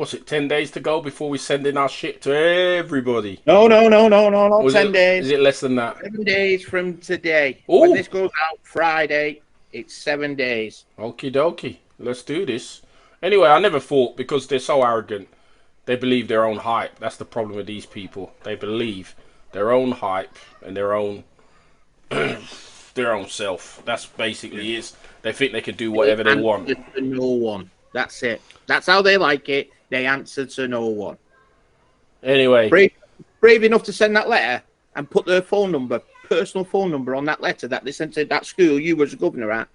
What's it, 10 days to go before we send in our shit to everybody? No, Or is 10 days. Is it less than that? 7 days from today. Ooh. When this goes out Friday, it's 7 days. Okie dokie. Let's do this. Anyway, I never thought, because they're so arrogant, they believe their own hype. That's the problem with these people. They believe their own hype and their own their own self. That's basically it. They think they can do whatever they want. To no one. That's it. That's how they like it. They answer to no one. Anyway. Brave enough to send that letter and put their phone number, personal phone number on that letter that they sent to that school you was a governor at.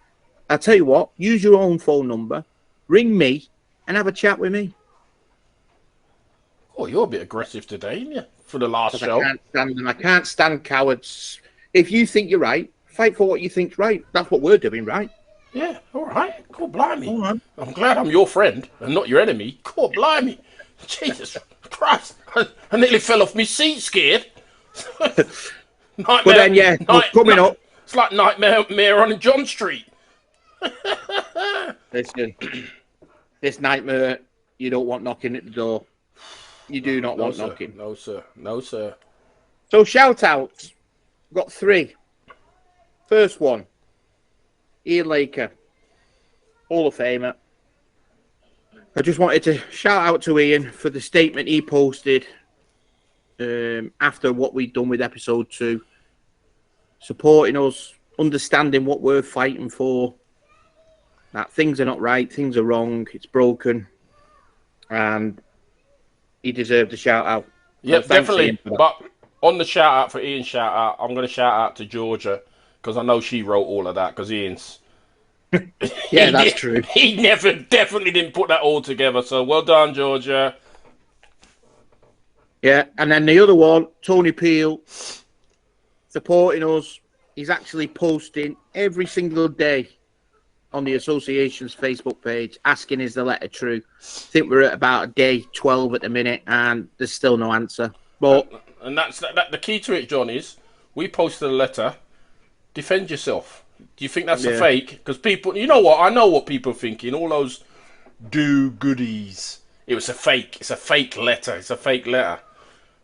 I'll tell you what, use your own phone number, ring me, and have a chat with me. Oh, you're a bit aggressive today, aren't you? For the last show. I can't stand them. I can't stand cowards. If you think you're right, fight for what you think's right. That's what we're doing, right? Yeah, all right. Cool, blimey. All right. I'm glad I'm your friend and not your enemy. Cool, blimey. Jesus Christ. I nearly fell off my seat scared. Nightmare. But then, yeah, coming up. It's like Nightmare on John Street. Listen, this nightmare, you don't want knocking at the door. You do not want knocking. No, sir. No, sir. So, shout outs. Got 3. First one, Ian Laker, Hall of Famer. I just wanted to shout out to Ian for the statement he posted after what we'd done with episode 2, supporting us, understanding what we're fighting for, that things are not right, things are wrong, it's broken, and he deserved a shout out. Yeah, So definitely. But on the shout out for Ian's shout out, I'm going to shout out to Georgia because I know she wrote all of that because Ian's. Yeah, that's true. He definitely didn't put that all together. So well done, Georgia. Yeah, and then the other one, Tony Peel, supporting us. He's actually posting every single day on the association's Facebook page, asking is the letter true. I think we're at about day 12 at the minute, and there's still no answer. But and that's the key to it, John, is we posted a letter. Defend yourself. Do you think that's a fake? Because people, you know what? I know what people are thinking. All those do-goodies. It was a fake. It's a fake letter. It's a fake letter.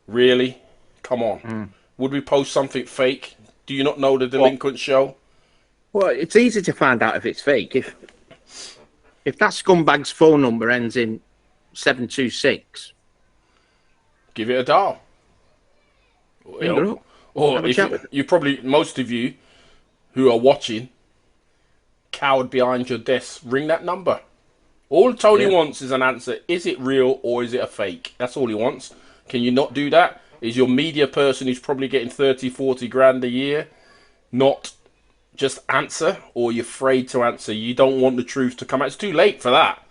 Really? Come on. Would we post something fake? Do you not know the Delinquent show? well, it's easy to find out if it's fake. If that scumbag's phone number ends in 726, Give it a dial. ring her up. Or Have a if chat with her. you probably, most of you who are watching, cowered behind your desk, ring that number. All Tony wants is an answer. Is it real or is it a fake? That's all he wants. Can you not do that? Is your media person who's probably getting 30, 40 grand a year not just answer, or you're afraid to answer? You don't want the truth to come out. It's too late for that.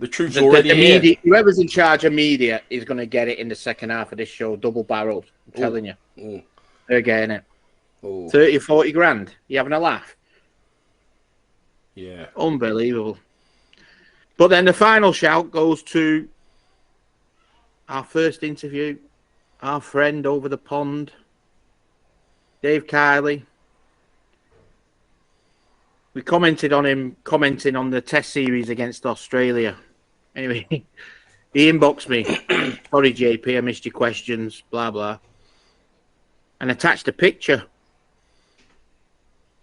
The truth's already here. Media, whoever's in charge of media is going to get it in the second half of this show, double barreled. I'm telling you. Ooh. They're getting it. Ooh. 30, 40 grand. You having a laugh? Yeah. Unbelievable. But then the final shout goes to our first interview, our friend over the pond, Dave Kiley. We commented on him commenting on the test series against Australia. Anyway, he inboxed me. Sorry, JP, I missed your questions, blah, blah. And attached a picture.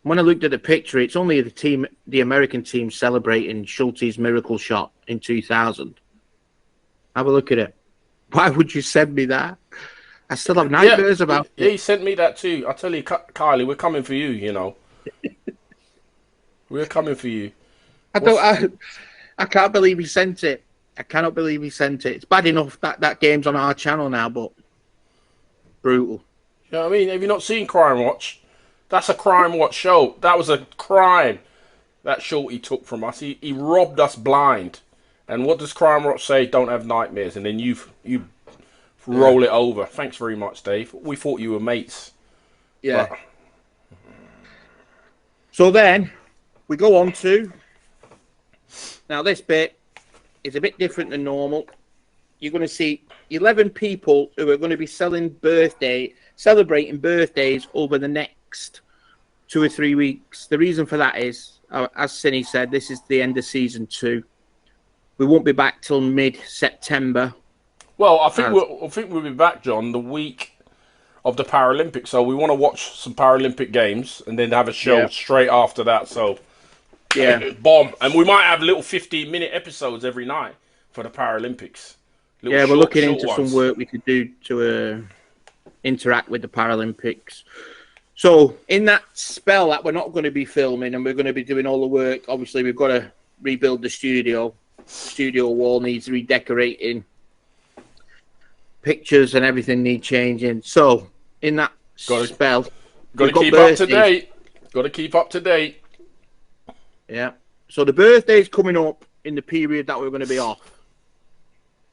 When I looked at the picture, it's only the American team celebrating Schulte's miracle shot in 2000. Have a look at it. Why would you send me that? I still have nightmares about it. Yeah, he sent me that too. I tell you, Kylie, we're coming for you, you know. We're coming for you. I can't believe he sent it. I cannot believe he sent it. It's bad enough that game's on our channel now, but brutal. You know what I mean? Have you not seen Crime Watch? That's a Crime Watch show. That was a crime that Shorty took from us. He robbed us blind. And what does Crime Watch say? Don't have nightmares. And then you roll it over. Thanks very much, Dave. We thought you were mates. Yeah. But... So then we go on to... Now this bit is a bit different than normal. You're going to see 11 people who are going to be celebrating birthdays over the next 2 or 3 weeks. The reason for that is, as Cinny said, this is the end of season 2. we won't be back till mid-September. Well, I think we'll be back, John, the week of the Paralympics. So we want to watch some Paralympic games and then have a show straight after that. So bomb, and we might have little 15-minute episodes every night for the Paralympics. We're looking into some work we could do to interact with the Paralympics. So in that spell that we're not going to be filming and we're going to be doing all the work, obviously we've got to rebuild the studio. Studio wall needs redecorating. Pictures and everything need changing. So in that spell, got to keep up to date. Got to keep up to date. Yeah. So the birthdays coming up in the period that we're going to be off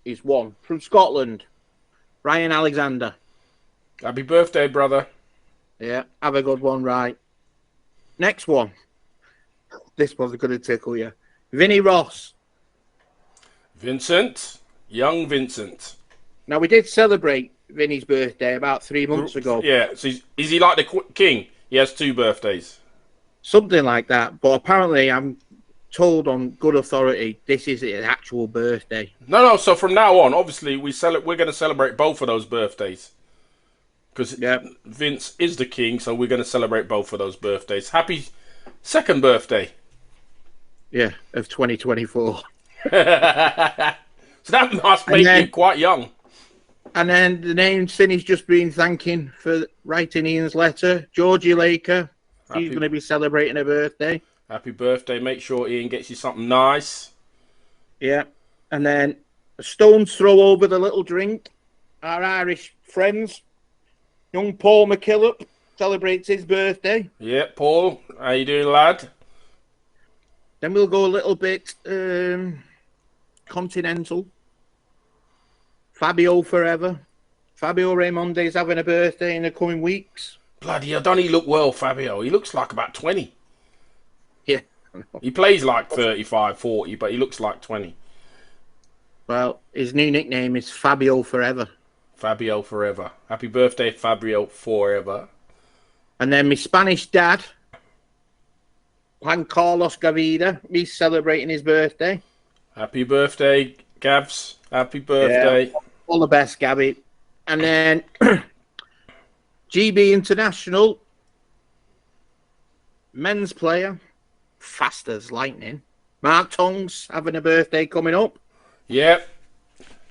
is one from Scotland, Ryan Alexander. Happy birthday, brother. Yeah, have a good one, right. Next one. This one's going to tickle you. Vinnie Ross. Vincent. Young Vincent. Now, we did celebrate Vinnie's birthday about 3 months ago. Yeah, so is he like the king? He has 2 birthdays. Something like that. But apparently, I'm told on good authority, this is his actual birthday. No. So from now on, obviously, we're going to celebrate both of those birthdays. Because Vince is the king, so we're going to celebrate both of those birthdays. Happy 2nd birthday. Yeah, of 2024. So that must make you quite young. And then the name Cindy's just been thanking for writing Ian's letter, Georgie Laker. He's going to be celebrating her birthday. Happy birthday. Make sure Ian gets you something nice. Yeah. And then a stone's throw over the little drink. Our Irish friends. Young Paul McKillop celebrates his birthday. Yeah, Paul. How you doing, lad? Then we'll go a little bit continental. Fabio forever. Fabio Raimondi's having a birthday in the coming weeks. Bloody hell, don't he look well, Fabio? He looks like about 20. Yeah. He plays like 35, 40, but he looks like 20. Well, his new nickname is Fabio Forever. Fabio Forever. Happy birthday, Fabio Forever. And then my Spanish dad, Juan Carlos Gavida, he's celebrating his birthday. Happy birthday, Gavs. Happy birthday. Yeah, all the best, Gabby. And then GB International, men's player, fast as lightning. Mark Tongs having a birthday coming up. Yep.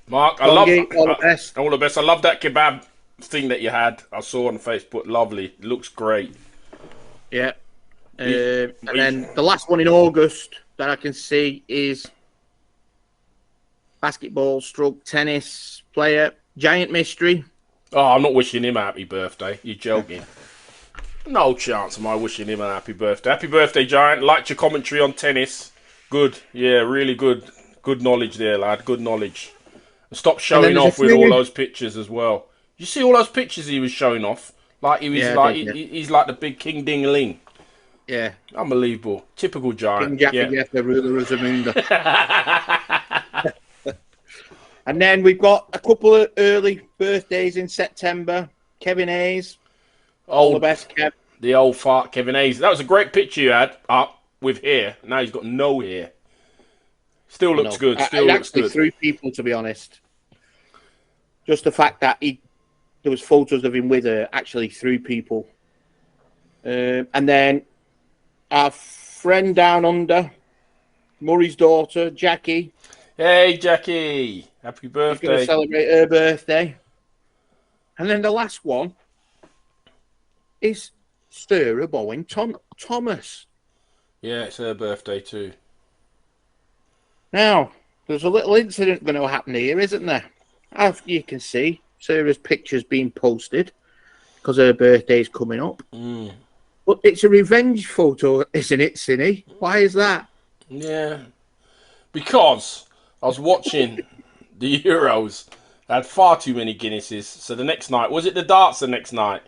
Mark, I love all the best. All the best. I love that kebab thing that you had. I saw on Facebook. Lovely. It looks great. Yeah. And then the last one in August that I can see is basketball stroke tennis player, Giant Mystery. Oh, I'm not wishing him a happy birthday. You're joking. No chance am I wishing him a happy birthday. Happy birthday, Giant. Liked your commentary on tennis. Good. Yeah, really good. Good knowledge there, lad. Good knowledge. And stop showing off with all those pictures as well. You see all those pictures he was showing off? Like he was he's like the big King Ding-a-ling. Yeah. Unbelievable. Typical Giant. King Jaffa, the ruler of Zamunda. And then we've got a couple of early birthdays in September. Kevin Hayes. All the best, Kev. The old fart Kevin Hayes. That was a great picture you had up with hair. Now he's got no hair. Still looks good. Still looks good. Actually threw people, to be honest. Just the fact that there was photos of him with her actually threw people. And then our friend down under, Murray's daughter, Jackie. Hey, Jackie. Happy birthday. She's going to celebrate her birthday. And then the last one is Sarah Bowen Thomas. Yeah, it's her birthday too. Now, there's a little incident going to happen here, isn't there? As you can see, Sarah's picture's being posted because her birthday's coming up. Mm. But it's a revenge photo, isn't it, Cinny? Why is that? Yeah. Because I was watching the Euros. I had far too many Guinnesses. So the next night, was it the darts the next night?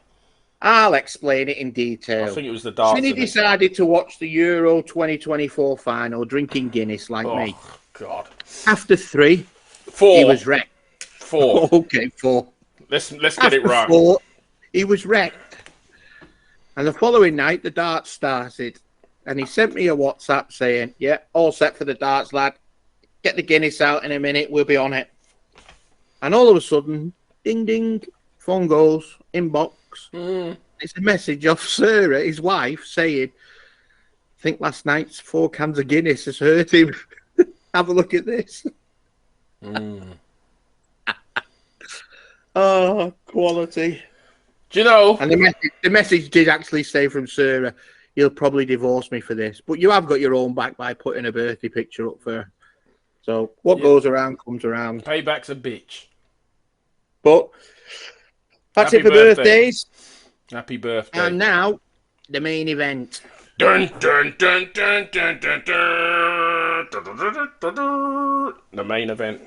I'll explain it in detail. I think it was the darts. Cinny decided to watch the Euro 2024 final drinking Guinness like me. Oh, God. After 3, 4. he was wrecked. 4. Okay, 4. Let's get it right. 4, he was wrecked. And the following night, the darts started. And he sent me a WhatsApp saying, yeah, all set for the darts, lad. Get the Guinness out in a minute. We'll be on it. And all of a sudden, ding, ding, phone goes, inbox. It's a message off Sarah, his wife, saying, I think last night's 4 cans of Guinness has hurt him. Have a look at this. Oh, quality. Do you know? And the message did actually say from Sarah, you'll probably divorce me for this. But you have got your own back by putting a birthday picture up for her. So what goes around comes around. Payback's a bitch. But that's Happy it for birthday. birthdays. Happy birthday. And now, the main event. Dun, dun, dun, dun, dun, dun, dun, the main event.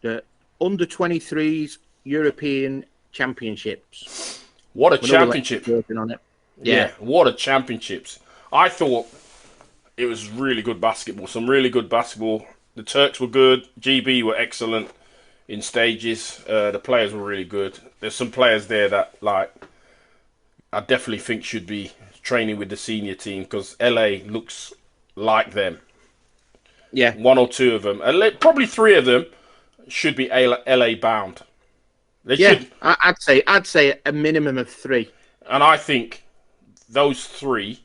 The under-23s European Championships. What a championship. Working on it. Yeah, what a championships. I thought it was really good basketball. Some really good basketball. The Turks were good. GB were excellent in stages. The players were really good. There's some players there that, like, I definitely think should be training with the senior team because LA looks like them. Yeah. 1 or 2 of them. Probably 3 of them should be LA bound. They should. I'd say a minimum of 3. And I think those 3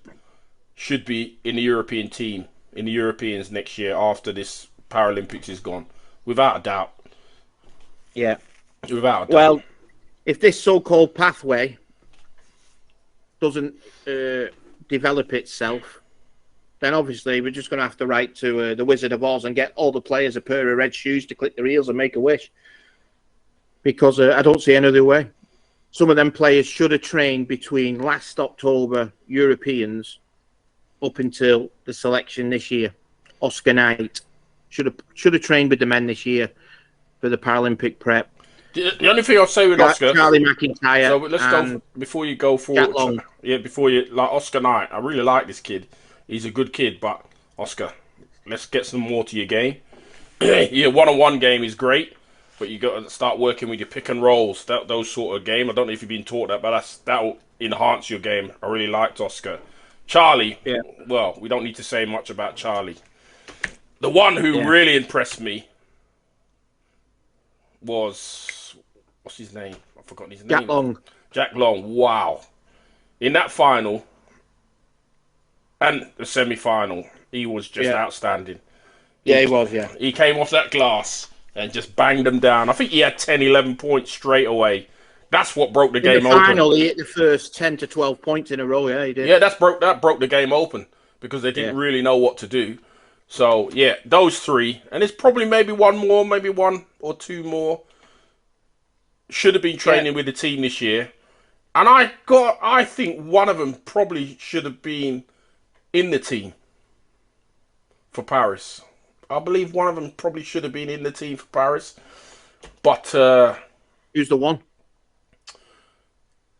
should be in the European team, in the Europeans next year after this Paralympics is gone. Without a doubt. Yeah. Without a doubt. Well, if this so-called pathway doesn't develop itself, then obviously we're just going to have to write to the Wizard of Oz and get all the players a pair of red shoes to click their heels and make a wish. Because I don't see any other way. Some of them players should have trained between last October Europeans up until the selection this year. Oscar Knight should have trained with the men this year for the Paralympic prep. The only thing I'll say with Oscar, Charlie McIntyre. So let's go before you go forward. Before you like Oscar Knight. I really like this kid. He's a good kid, but Oscar, let's get some more to your game. Your one-on-one game is great, but you got to start working with your pick and rolls. Those sort of game. I don't know if you've been taught that, but that will enhance your game. I really liked Oscar. Charlie. Yeah. Well, we don't need to say much about Charlie. The one who really impressed me was, what's his name? I've forgotten his name. Jack Long. Jack Long. Wow. In that final and the semi-final, he was just outstanding. He was, yeah. He came off that glass and just banged them down. I think he had 10, 11 points straight away. That's what broke the game open. In the final, he hit the first 10 to 12 points in a row, yeah, he did. Yeah, that broke the game open because they didn't really know what to do. So, yeah, those 3. And there's probably maybe 1 more, maybe 1 or 2 more. Should have been training with the team this year. And I think one of them probably should have been in the team for Paris. I believe one of them probably should have been in the team for Paris. But who's the one?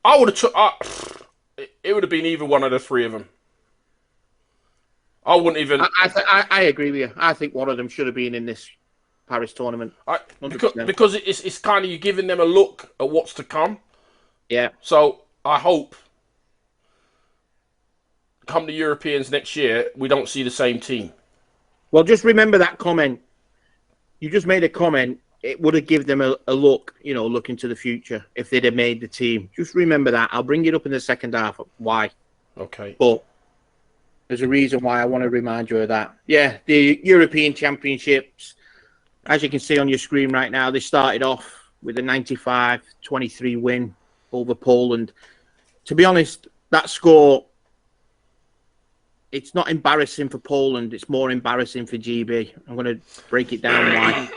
I would have it would have been either one of the 3 of them. I wouldn't even. I agree with you. I think one of them should have been in this Paris tournament. Because it's kind of you giving them a look at what's to come. Yeah. So I hope come the Europeans next year, we don't see the same team. Well, just remember that comment. You just made a comment. It would have given them a look, look into the future if they'd have made the team. Just remember that. I'll bring it up in the second half. Why? Okay. But there's a reason why I want to remind you of that. Yeah, the European Championships, as you can see on your screen right now, they started off with a 95-23 win over Poland. To be honest, that score, it's not embarrassing for Poland. It's more embarrassing for GB. I'm going to break it down why.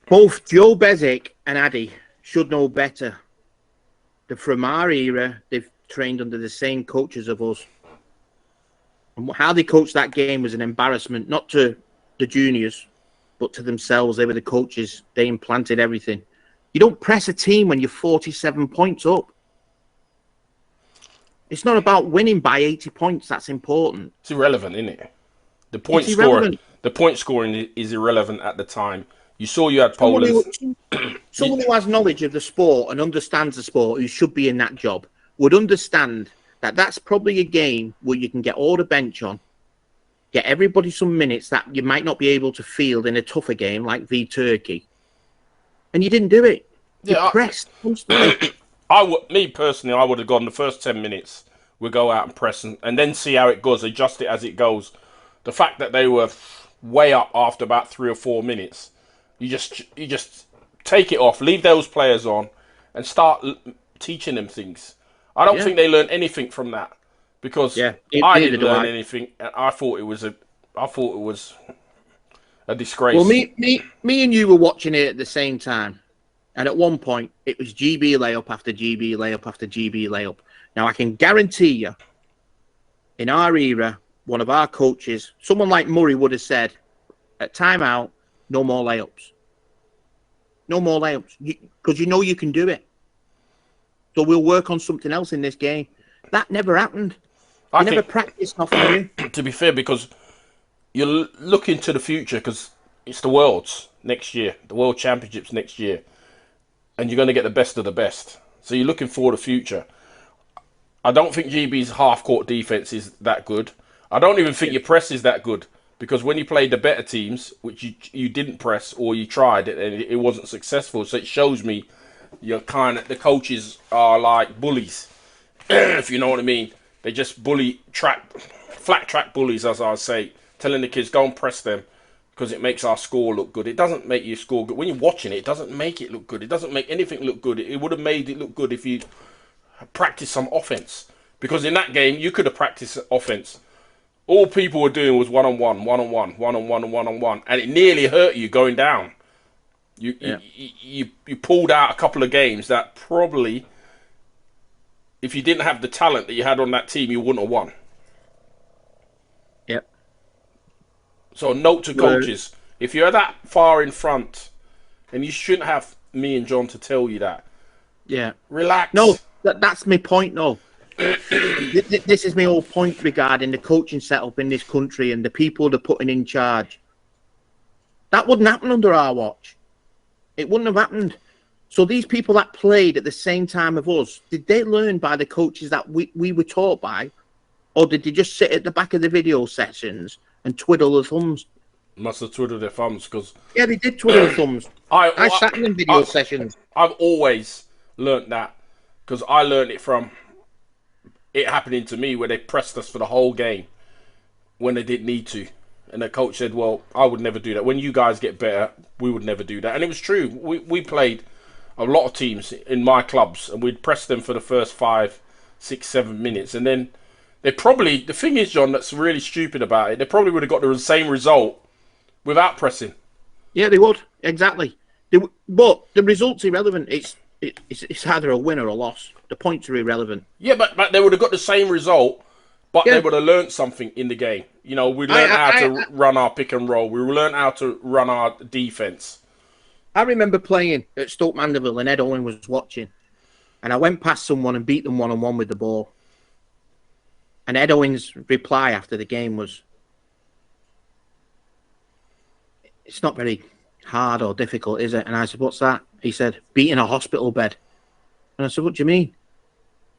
Both Joe Bezic and Addy should know better. From our era, they've trained under the same coaches of us. And how they coached that game was an embarrassment, not to the juniors, but to themselves. They were the coaches. They implanted everything. You don't press a team when you're 47 points up. It's not about winning by 80 points. That's important. It's irrelevant, isn't it? The point scoring is irrelevant at the time. You saw you had Poland. Someone who has knowledge of the sport and understands the sport, who should be in that job, would understand that that's probably a game where you can get all the bench on get everybody some minutes that you might not be able to field in a tougher game like v Turkey, and you didn't do it. You pressed constantly. Me personally, I would have gone the first 10 minutes. We'll go out and press and then see how it goes. Adjust it as it goes. The fact that they were way up after about 3 or 4 minutes, you just take it off, leave those players on, and start teaching them things. I don't think they learned anything from that because I didn't learn anything, and I thought it was a disgrace. Well, me and you were watching it at the same time, and at one point it was GB layup after GB layup after GB layup. Now I can guarantee you, in our era, one of our coaches, someone like Murray, would have said, at timeout, no more layups. No more layups. Because you know you can do it. So we'll work on something else in this game. That never happened. I never practiced nothing new. To be fair, because you're looking to the future, because it's the Worlds next year, the World Championships next year, and you're going to get the best of the best. So you're looking for the future. I don't think GB's half-court defense is that good. I don't even think your press is that good, because when you played the better teams, which you didn't press or you tried it and it wasn't successful, so it shows me the coaches are like bullies, if you know what I mean. They just flat track bullies, as I say, telling the kids go and press them because it makes our score look good. It doesn't make your score good. When you're watching it, it doesn't make it look good. It doesn't make anything look good. It would have made it look good if you practiced some offense, because in that game you could have practiced offense. All people were doing was one-on-one, one-on-one, one-on-one, and one-on-one, and it nearly hurt you going down. You pulled out a couple of games that probably, if you didn't have the talent that you had on that team, you wouldn't have won. Yep. So note to coaches, if you're that far in front, and you shouldn't have me and John to tell you that. Yeah. Relax. No, that's my point, no. This is my whole point regarding the coaching setup in this country and the people they're putting in charge. That wouldn't happen under our watch. It wouldn't have happened. So these people that played at the same time of us, did they learn by the coaches that we were taught by? Or did they just sit at the back of the video sessions and twiddle their thumbs? Must have twiddled their thumbs, because... Yeah, they did twiddle their thumbs. I sat in them video sessions. I've always learnt that, because I learned it from it happening to me, where they pressed us for the whole game when they didn't need to. And the coach said, well, I would never do that. When you guys get better, we would never do that. And it was true. We played a lot of teams in my clubs, and we'd press them for the first 5, 6, 7 minutes. And then they probably, the thing is, John, that's really stupid about it, they probably would have got the same result without pressing. Yeah, they would. Exactly. But the result's irrelevant. It's either a win or a loss. The points are irrelevant. Yeah, but they would have got the same result, but they would have learned something in the game. You know, we learned how to run our pick and roll. We learned how to run our defense. I remember playing at Stoke Mandeville and Ed Owen was watching, and I went past someone and beat them one-on-one with the ball. And Ed Owen's reply after the game was, "It's not very hard or difficult, is it?" And I said, "What's that?" He said, "Beating a hospital bed." And I said, "What do you mean?"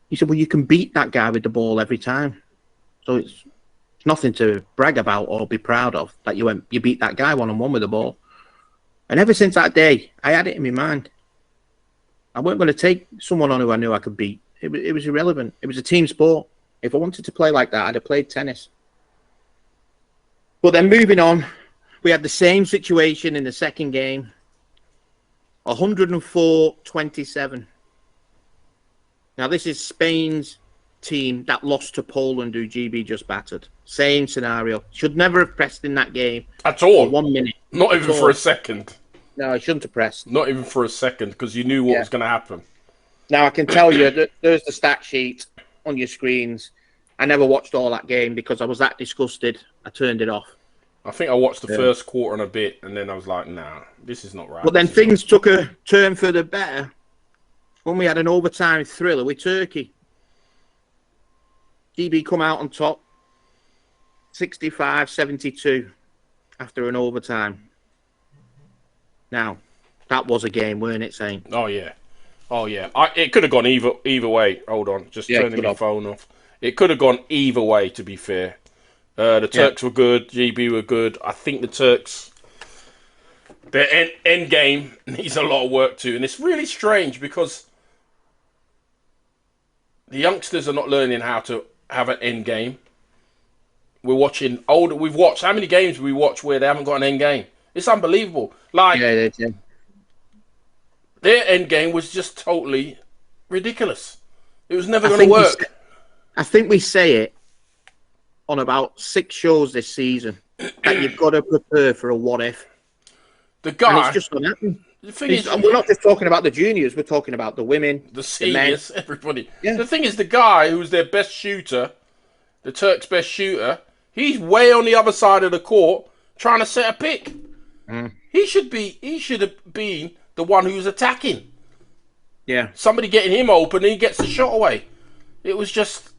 He said, "Well, you can beat that guy with the ball every time. So it's nothing to brag about or be proud of that you beat that guy one-on-one with the ball." And ever since that day, I had it in my mind. I weren't going to take someone on who I knew I could beat. It was irrelevant. It was a team sport. If I wanted to play like that, I'd have played tennis. But then moving on, we had the same situation in the second game. 104-27. Now, this is Spain's team that lost to Poland, who GB just battered. Same scenario. Should never have pressed in that game. At all. For 1 minute. Not even for a second. No, I shouldn't have pressed. Not even for a second, because you knew what was going to happen. Now, I can tell you that there's the stat sheet on your screens. I never watched all that game because I was that disgusted. I turned it off. I think I watched the first quarter and a bit, and then I was like, nah, this is not right. But then things took a turn for the better when we had an overtime thriller with Turkey. GB come out on top, 65-72 after an overtime. Now, that was a game, weren't it, Saint? Oh, yeah. Oh, yeah. It could have gone either way. Hold on. Just turning my phone off. It could have gone either way, to be fair. The Turks were good. GB were good. I think the Turks, their end game needs a lot of work too, and it's really strange because the youngsters are not learning how to have an end game. We're watching older. We've watched how many games we watch where they haven't got an end game. It's unbelievable. Like Yeah. their end game was just totally ridiculous. It was never going to work. I think we say it on about 6 shows this season that you've got to prepare for a what if. The guy, and it's just going to happen. The thing is, we're not just talking about the juniors, we're talking about the women, the seniors, everybody. Yeah. The thing is, the guy who's their best shooter, the Turks' best shooter, he's way on the other side of the court trying to set a pick. He should have been the one who's attacking. Yeah. Somebody getting him open and he gets the shot away. It was just,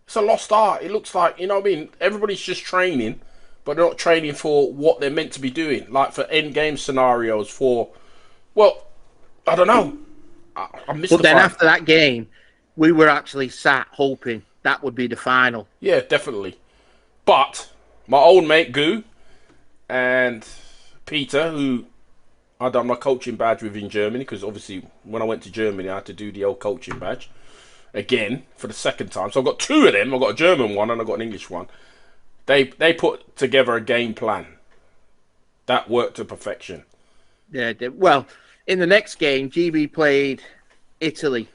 it's a lost art. It looks like, you know what I mean? Everybody's just training, but they're not training for what they're meant to be doing. Like for end game scenarios well, I don't know. I'm But then after that game, we were actually sat hoping that would be the final. Yeah, definitely. But my old mate Goo and Peter, who I done my coaching badge with in Germany, because obviously when I went to Germany I had to do the old coaching badge again for the second time. So I've got 2 of them. I've got a German one and I've got an English one. They put together a game plan that worked to perfection. Yeah. Well, in the next game, GB played Italy,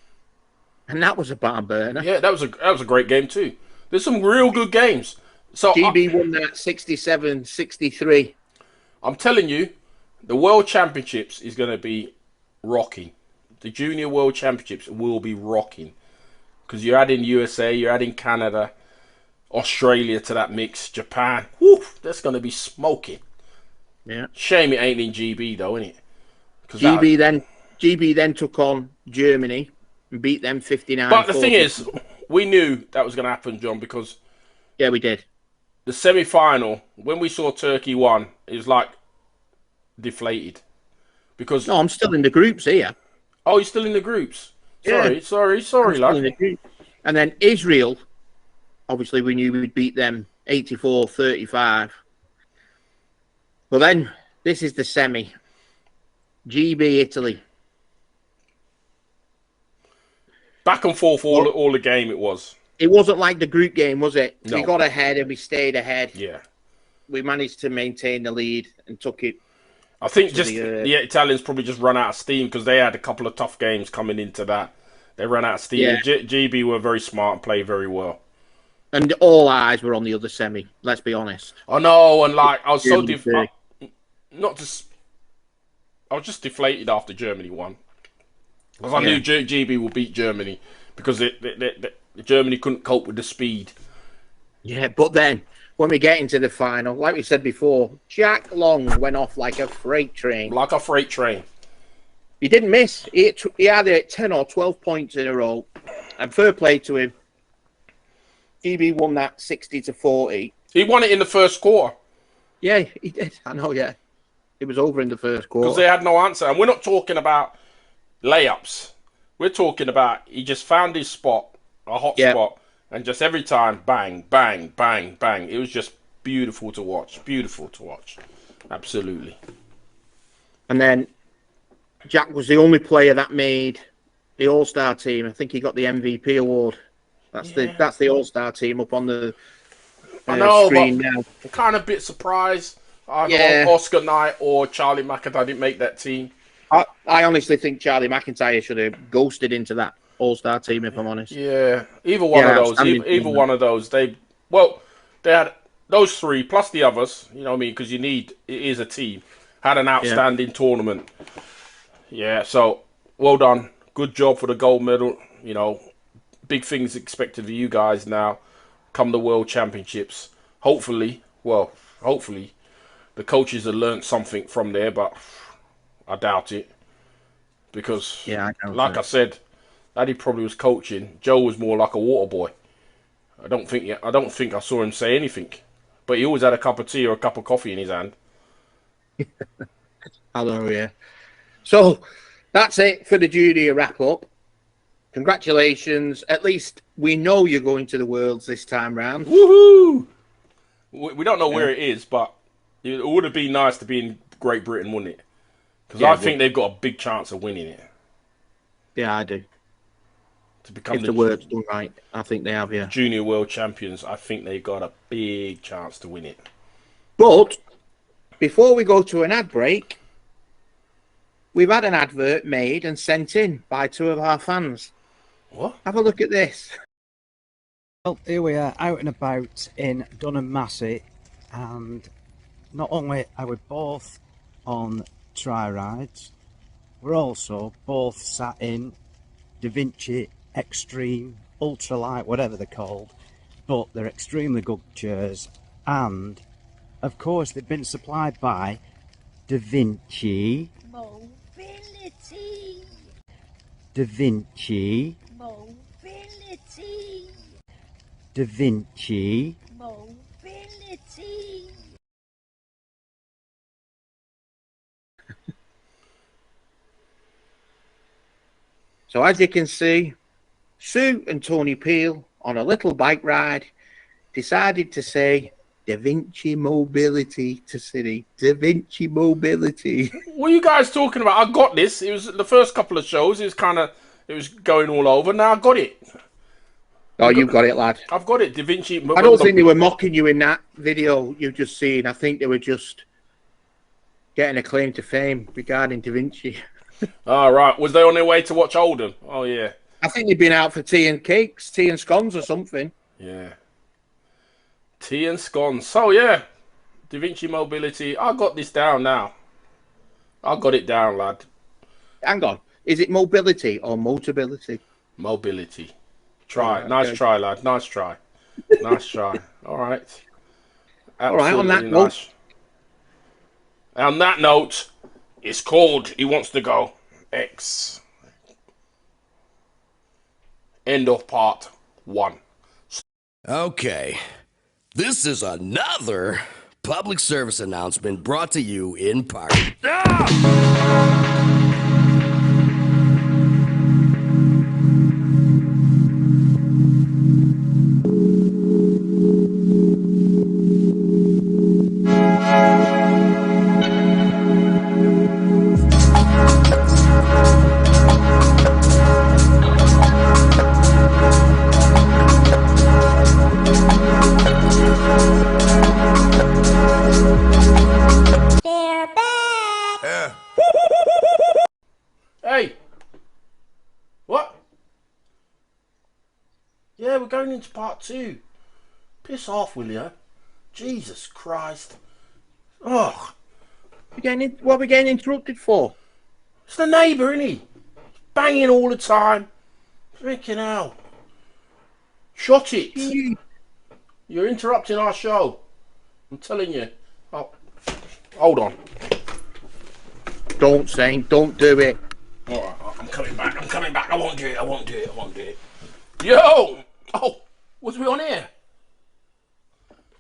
and that was a barn burner. Yeah, that was a great game too. There's some real good games. So GB won that 67-63. I'm telling you, the World Championships is going to be rocking. The Junior World Championships will be rocking. Because you're adding USA, you're adding Canada, Australia to that mix, Japan. Whew, that's going to be smoking. Yeah. Shame it ain't in GB though, isn't it? GB then took on Germany and beat them 59. But the thing is, we knew that was going to happen, John, because yeah, we did. The semi-final, when we saw Turkey won, it was like deflated. Because no, I'm still in the groups here. Oh, you're still in the groups? Yeah. Sorry, lad. And then Israel, obviously we knew we'd beat them 84-35. But then this is the semi. GB Italy. Back and forth all the game it was. It wasn't like the group game, was it? No. We got ahead and we stayed ahead. Yeah. We managed to maintain the lead and took it. I think the Italians probably just run out of steam because they had a couple of tough games coming into that. They ran out of steam. Yeah. GB were very smart and played very well. And all eyes were on the other semi, let's be honest. I know, and like I was so I was just deflated after Germany won. Because I knew GB will beat Germany because Germany couldn't cope with the speed. Yeah, but then when we get into the final, like we said before, Jack Long went off like a freight train. Like a freight train. He didn't miss. He had 10 or 12 points in a row. And fair play to him. GB won that 60-40. He won it in the first quarter. Yeah, he did. I know, yeah. It was over in the first quarter. Because they had no answer. And we're not talking about layups. We're talking about he just found his spot, a hot spot, and just every time, bang, bang, bang, bang. It was just beautiful to watch. Beautiful to watch. Absolutely. And then Jack was the only player that made the All-Star team. I think he got the MVP award. That's the All-Star team up on the screen now. I'm kind of a bit surprised. Either Oscar Knight or Charlie McIntyre didn't make that team. I honestly think Charlie McIntyre should have ghosted into that All-Star team, if I'm honest. Yeah, either one of those. Either one of those. They had those three plus the others. You know what I mean? Because it is a team. Had an outstanding tournament. Yeah, so well done. Good job for the gold medal. You know, big things expected of you guys now. Come the World Championships. Hopefully, the coaches have learned something from there, but I doubt it. Because, I said, Daddy probably was coaching. Joe was more like a water boy. I don't think I saw him say anything. But he always had a cup of tea or a cup of coffee in his hand. I know, yeah. So, that's it for the junior wrap-up. Congratulations. At least we know you're going to the Worlds this time round. Woohoo! We don't know where it is, but it would have been nice to be in Great Britain, wouldn't it? Because I think they've got a big chance of winning it. Yeah, I do. To become If the work's done right, I think they have, yeah. Junior World Champions, I think they've got a big chance to win it. But before we go to an ad break, we've had an advert made and sent in by 2 of our fans. What? Have a look at this. Well, here we are out and about in Dunham Massey, and not only are we both on tri-rides, we're also both sat in Da-Vinci Extreme, Ultralight, whatever they're called, but they're extremely good chairs, and of course they've been supplied by Da-Vinci Mobility. Da-Vinci Mobility. Da-Vinci Mobility. So as you can see, Sue and Tony Peel on a little bike ride decided to say Da Vinci Mobility to City. Da Vinci Mobility. What are you guys talking about? I got this. It was the first couple of shows. It was going all over. Now I got it. Oh, you've got it, lad. I've got it. Da Vinci. I don't think they were mocking you in that video you've just seen. I think they were just getting a claim to fame regarding Da Vinci. All right. Was they on their way to watch Oldham? Oh yeah. I think they've been out for tea and cakes, tea and scones or something. Yeah. Tea and scones. So yeah, Da Vinci Mobility. I got this down now. I got it down, lad. Hang on. Is it mobility or motability? Mobility. Try. Right, nice okay. try, lad. Nice try. Nice try. All right. All right, on that Absolutely nice. On that note, it's called He Wants to Go X. End of part 1. Okay, this is another public service announcement brought to you in part. They're back. Hey! What? Yeah, we're going into part 2. Piss off, will you? Jesus Christ. Ugh. What are we getting interrupted for? It's the neighbour, isn't he? Banging all the time. Freaking hell. Shut it. You're interrupting our show. I'm telling you. Oh, hold on. Don't say, don't do it. All right, I'm coming back. I'm coming back. I won't do it. I won't do it. I won't do it. Yo! Oh, was we on here?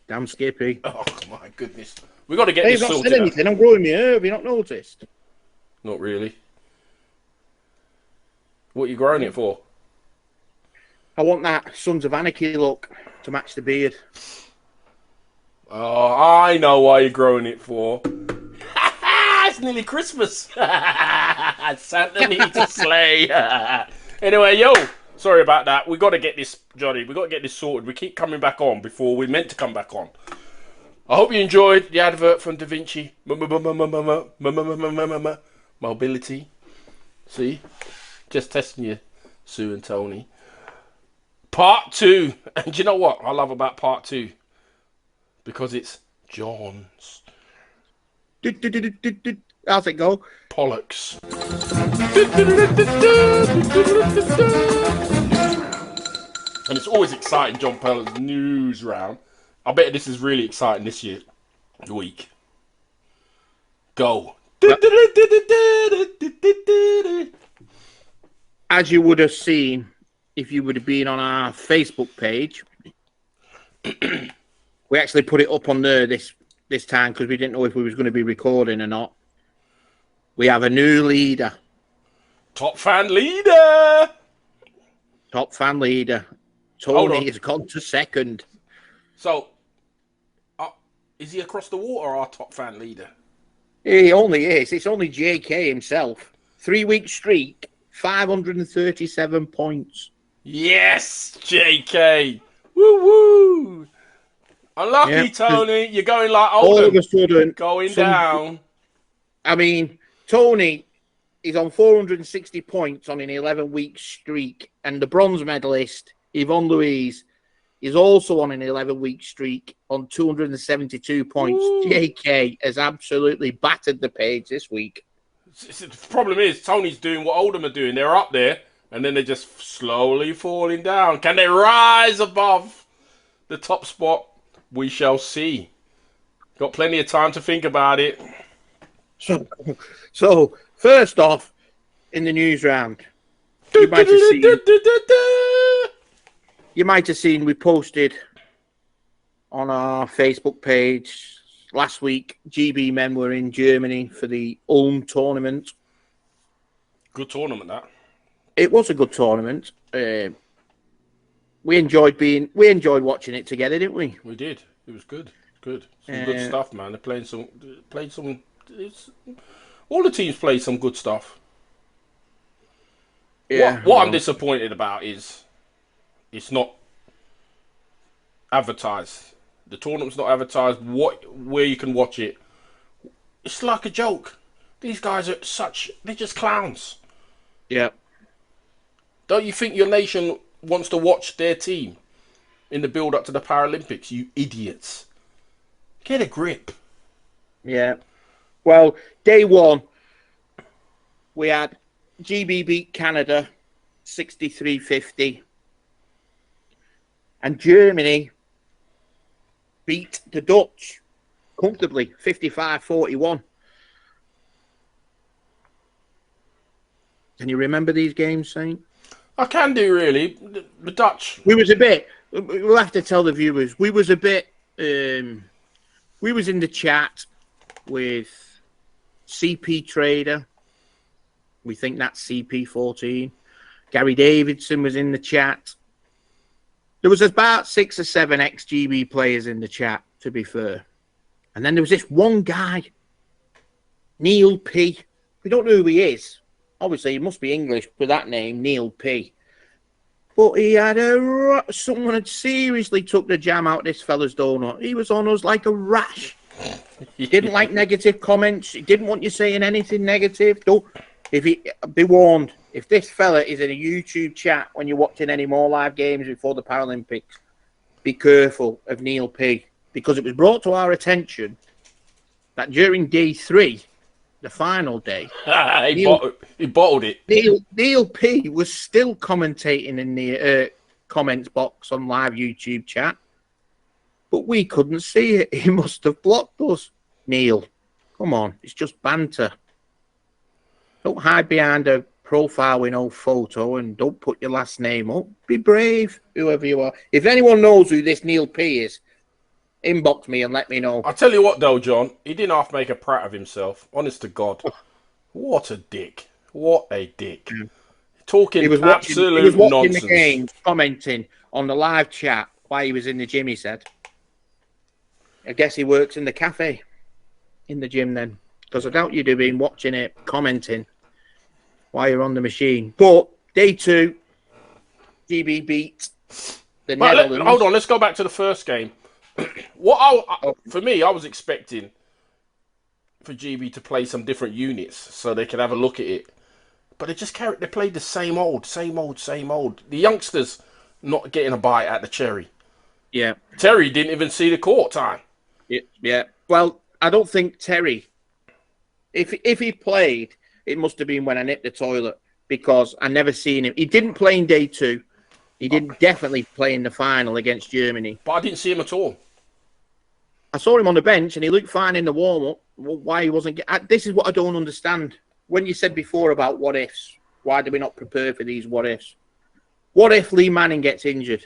Damn Skippy. Oh, my goodness. We got to get Hey, this you've not sorted said out. anything. I'm growing my hair. Have you not noticed? Not really. What are you growing it for? I want that Sons of Anarchy look to match the beard. Oh, I know why you're growing it for. It's nearly Christmas. Santa needs a sleigh. Anyway, yo, sorry about that. We got to get this, Johnny. We got to get this sorted. We keep coming back on before we're meant to come back on. I hope you enjoyed the advert from Da Vinci Mobility. See, just testing you, Sue and Tony. Part 2, and do you know what I love about part 2? Because it's John's How's it go? Pollux. And it's always exciting, John Peller's news round. I bet this is really exciting this week. Go. As you would have seen if you would have been on our Facebook page, we actually put it up on there this time because we didn't know if we was going to be recording or not. We have a new leader. Top fan leader. Top fan leader. Hold on. Tony has gone to second. So, is he across the water, our top fan leader? He only is. It's only JK himself. 3-week streak, 537 points. Yes, JK. Woo woo. Unlucky, Yep. Tony. You're going like All Oldham. of a sudden, Going down. I mean, Tony is on 460 points on an 11-week streak, and the bronze medalist, Yvonne Louise, is also on an 11-week streak on 272 points. Ooh. JK has absolutely battered the page this week. The problem is, Tony's doing what Oldham are doing. They're up there, and then they're just slowly falling down. Can they rise above the top spot? We shall see. Got plenty of time to think about it. So first off, in the news round, you might have seen we posted on our Facebook page last week. GB men were in Germany for the Ulm tournament. Good tournament, that. It was a good tournament. We enjoyed watching it together, didn't we? We did. It was good. Good. Some good stuff, man. They played some. All the teams played some good stuff. Yeah. What I'm disappointed about is it's not advertised. The tournament's not advertised. Where you can watch it. It's like a joke. These guys are they're just clowns. Yeah. Don't you think your nation wants to watch their team in the build up to the Paralympics? You idiots. Get a grip. Yeah. Well, day one, we had GB beat Canada 63-50. And Germany beat the Dutch comfortably 55-41. Can you remember these games, Saint? I can do, really. The Dutch. We'll have to tell the viewers, we was in the chat with CP Trader. We think that's CP14. Gary Davidson was in the chat. There was about 6 or 7 ex-GB players in the chat, to be fair. And then there was this one guy, Neil P. We don't know who he is. Obviously, he must be English with that name, Neil P. But he had someone had seriously took the jam out this fella's donut. He was on us like a rash. He didn't like negative comments. He didn't want you saying anything negative. Be warned, if this fella is in a YouTube chat when you're watching any more live games before the Paralympics, be careful of Neil P. Because it was brought to our attention that during day 3, the final day, he bottled it. Neil P was still commentating in the comments box on live YouTube chat, but we couldn't see it. He must have blocked us. Neil, come on, it's just banter. Don't hide behind a profile with no photo and don't put your last name up. Be brave, whoever you are. If anyone knows who this Neil P is, inbox me and let me know. I'll tell you what, though, John. He didn't half make a prat of himself. Honest to God. What a dick. What a dick. Talking absolute nonsense. The game, commenting on the live chat while he was in the gym, he said. I guess he works in the cafe in the gym then. Because I doubt you'd have been watching it, commenting while you're on the machine. But day 2, GB beat the Netherlands. Hold on, let's go back to the first game. For me, I was expecting for GB to play some different units so they could have a look at it. But they played the same old. The youngsters not getting a bite at the cherry. Yeah. Terry didn't even see the court time. Yeah. Well, I don't think Terry, if he played, it must have been when I nipped the toilet because I never seen him. He didn't play in day 2. He didn't definitely play in the final against Germany. But I didn't see him at all. I saw him on the bench and he looked fine in the warm-up. Why he wasn't... This is what I don't understand. When you said before about what ifs, why do we not prepare for these what ifs? What if Lee Manning gets injured?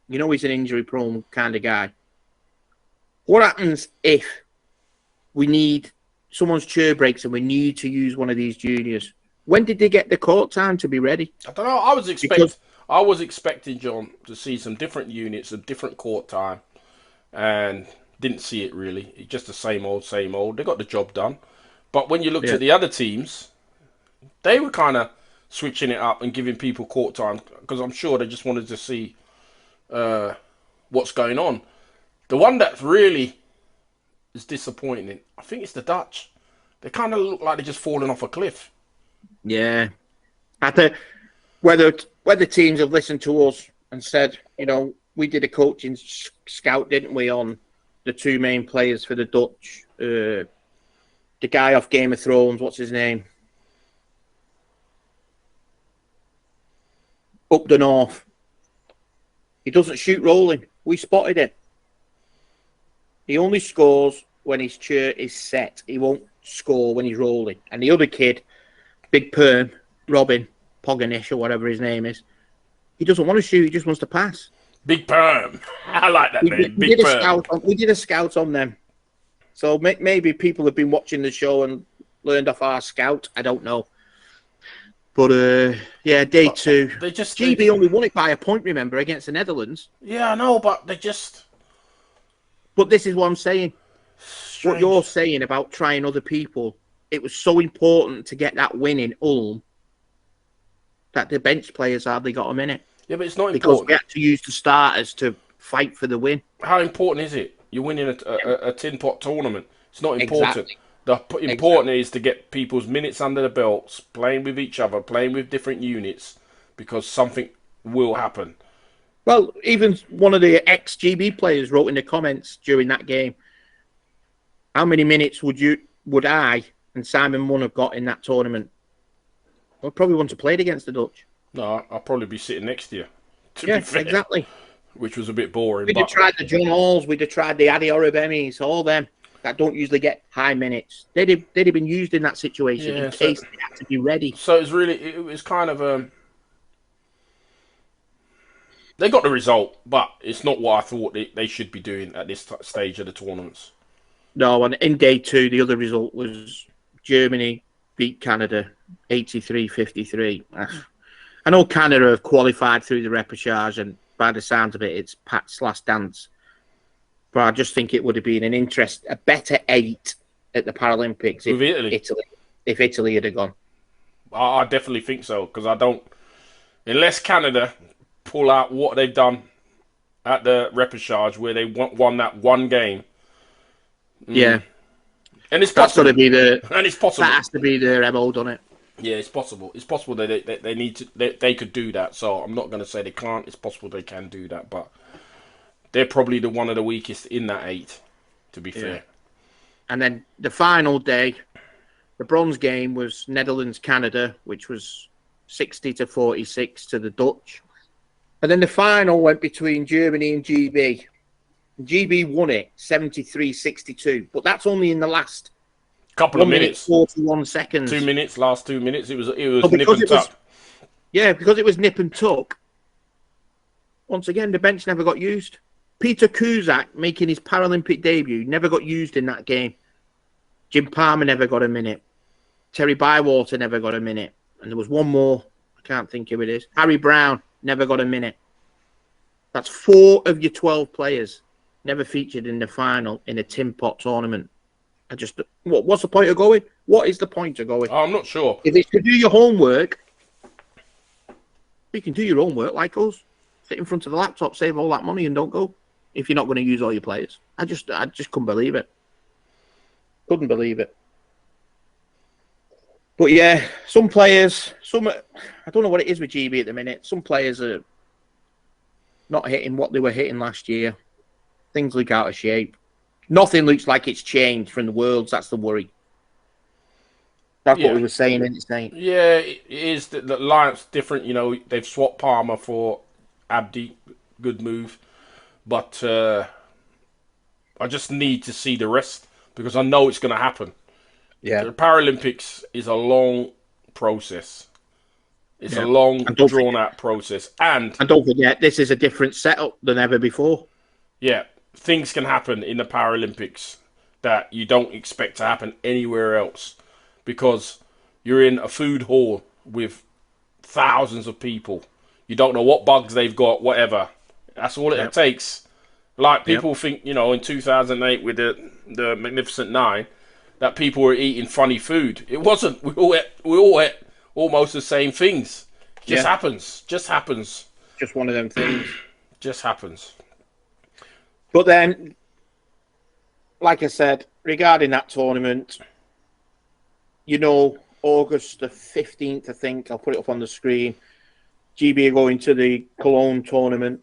You know he's an injury-prone kind of guy. What happens if we need... someone's chair breaks and we need to use one of these juniors? When did they get the court time to be ready? I don't know. I was I was expecting, John, to see some different units, a different court time, and didn't see it really. It's just the same old, same old. They got the job done. But when you looked Yeah. at the other teams, they were kind of switching it up and giving people court time because I'm sure they just wanted to see what's going on. The one that really is disappointing, I think it's the Dutch. They kind of look like they're just falling off a cliff. Yeah. I think whether teams have listened to us and said, we did a coaching scout, didn't we, on the two main players for the Dutch, the guy off Game of Thrones, what's his name? Up the north. He doesn't shoot rolling. We spotted it. He only scores when his chair is set. He won't score when he's rolling. And the other kid, Big Perm, Robin Poganish or whatever his name is, he doesn't want to shoot. He just wants to pass. Big Perm. I like that name. We Big did Perm. we did a scout on them. So maybe people have been watching the show and learned off our scout. I don't know. But, yeah, day two. GB only won it by a point, remember, against the Netherlands. Yeah, I know, but they just... But this is what I'm saying. Strange. What you're saying about trying other people, it was so important to get that win in Ulm that the bench players hardly got a minute. Yeah, but it's not because important. We had to use the starters to fight for the win. How important is it? You're winning a tin pot tournament. It's not important. Exactly. The important is to get people's minutes under the belts, playing with each other, playing with different units, because something will happen. Well, even one of the ex-GB players wrote in the comments during that game, how many minutes would I and Simon Munn have got in that tournament? I probably wouldn't have played against the Dutch. No, I'll probably be sitting next to you. Yeah, exactly. Which was a bit boring. We'd have tried the John Halls, we'd have tried the I.W.B.Delinquents, all them that don't usually get high minutes. They'd have been used in that situation in case they had to be ready. So it was kind of they got the result, but it's not what I thought they should be doing at this stage of the tournaments. No, and in day two, the other result was Germany beat Canada 83-53. I know Canada have qualified through the repechage, and by the sounds of it, it's Pat's last dance. But I just think it would have been a better 8 at the Paralympics if Italy had gone. I definitely think so, because unless Canada pull out what they've done at the repechage where they won that one game. Yeah. And it's possible. And it's possible. That has to be their MO, doesn't it? Yeah, it's possible. It's possible they need to. They could do that. So I'm not going to say they can't. It's possible they can do that, but they're probably one of the weakest in that 8. To be fair. And then the final day, the bronze game was Netherlands-Canada, which was 60-46 to the Dutch. And then the final went between Germany and GB. GB won it 73-62, but that's only in the last couple of minutes, 41 seconds. 2 minutes, last 2 minutes. It was nip and tuck. Yeah, because it was nip and tuck. Once again, the bench never got used. Peter Kuzak, making his Paralympic debut, never got used in that game. Jim Palmer never got a minute. Terry Bywater never got a minute. And there was one more. I can't think who it is. Harry Brown never got a minute. That's 4 of your 12 players never featured in the final in a tin pot tournament. What's the point of going? What is the point of going? I'm not sure. If it's to do your homework, you can do your homework like us. Sit in front of the laptop, save all that money and don't go. If you're not going to use all your players. I just couldn't believe it. Couldn't believe it. But yeah, some players, I don't know what it is with GB at the minute. Some players are not hitting what they were hitting last year. Things look out of shape. Nothing looks like it's changed from the Worlds. That's the worry. That's what we were saying, isn't it? Yeah, it is. The lineup's different. They've swapped Palmer for Abdi. Good move. But I just need to see the rest because I know it's going to happen. Yeah. The Paralympics is a long process. It's a long, drawn-out process. And don't forget, this is a different setup than ever before. Yeah, things can happen in the Paralympics that you don't expect to happen anywhere else because you're in a food hall with thousands of people. You don't know what bugs they've got, whatever. That's all it takes. Like people think, you know, in 2008 with the Magnificent Nine, that people were eating funny food. It wasn't. We all ate almost the same things. Just happens. Just happens. Just one of them things. Just happens. But then, like I said, regarding that tournament, you know, August the 15th, I think, I'll put it up on the screen, GB are going to the Cologne tournament